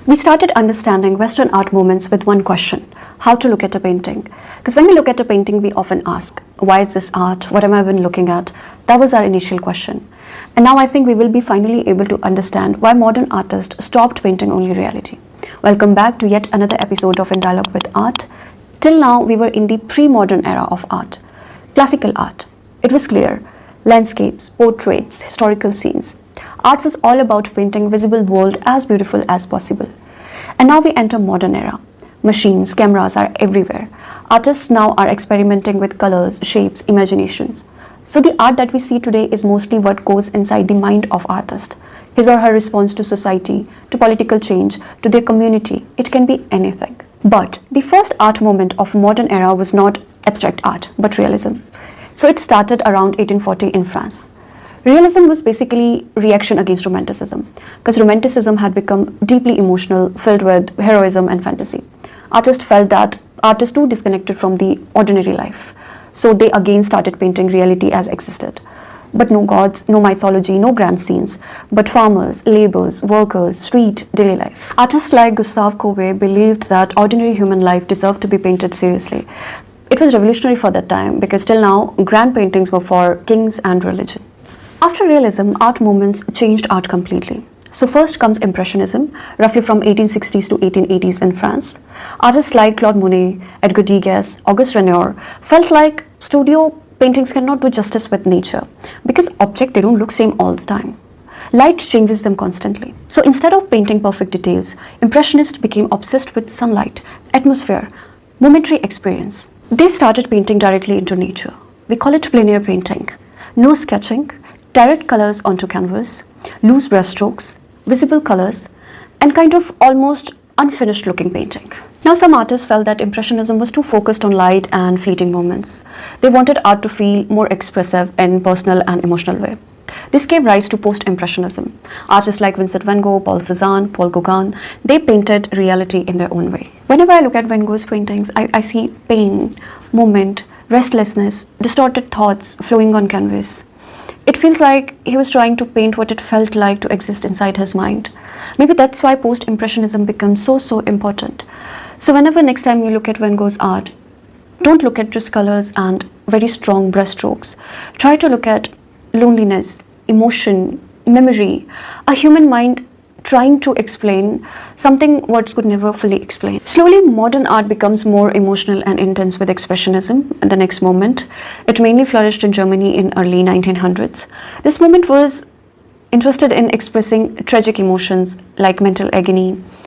We started understanding Western art movements with one question: how to look at a painting. Because when we look at a painting, we often ask, why is this art? What am I even looking at? That was our initial question. And now I think we will be finally able to understand why modern artists stopped painting only reality. Welcome back to yet another episode of In Dialogue with Art. Till now, we were in the pre-modern era of art. Classical art. It was clear. Landscapes, portraits, historical scenes. Art was all about painting visible world as beautiful as possible. And now we enter modern era. Machines, cameras are everywhere. Artists now are experimenting with colors, shapes, imaginations. So the art that we see today is mostly what goes inside the mind of artist. His or her response to society, to political change, to their community. It can be anything. But the first art movement of modern era was not abstract art, but realism. So it started around 1840 in France. Realism was basically reaction against Romanticism, because Romanticism had become deeply emotional, filled with heroism and fantasy. Artists felt that art is too disconnected from the ordinary life, so they again started painting reality as existed. But no gods, no mythology, no grand scenes, but farmers, laborers, workers, street, daily life. Artists like Gustave Courbet believed that ordinary human life deserved to be painted seriously. It was revolutionary for that time because till now, grand paintings were for kings and religion. After realism, art movements changed art completely. So first comes Impressionism, roughly from 1860s to 1880s in France. Artists like Claude Monet, Edgar Degas, Auguste Renoir felt like studio paintings cannot do justice with nature because objects, they don't look same all the time. Light changes them constantly. So instead of painting perfect details, Impressionists became obsessed with sunlight, atmosphere, momentary experience. They started painting directly into nature. We call it plein air painting. No sketching, direct colors onto canvas, loose brushstrokes, visible colors, and kind of almost unfinished looking painting. Now some artists felt that Impressionism was too focused on light and fleeting moments. They wanted art to feel more expressive in personal and emotional way. This gave rise to Post-Impressionism. Artists like Vincent van Gogh, Paul Cézanne, Paul Gauguin, they painted reality in their own way. Whenever I look at Van Gogh's paintings, I see pain, moment, restlessness, distorted thoughts flowing on canvas. It feels like he was trying to paint what it felt like to exist inside his mind. Maybe that's why Post-Impressionism becomes so important. So whenever next time you look at Van Gogh's art, don't look at just colors and very strong brushstrokes. Try to look at loneliness, emotion, memory, a human mind trying to explain something words could never fully explain. Slowly, modern art becomes more emotional and intense with Expressionism in the next moment. It mainly flourished in Germany in early 1900s. This movement was interested in expressing tragic emotions like mental agony,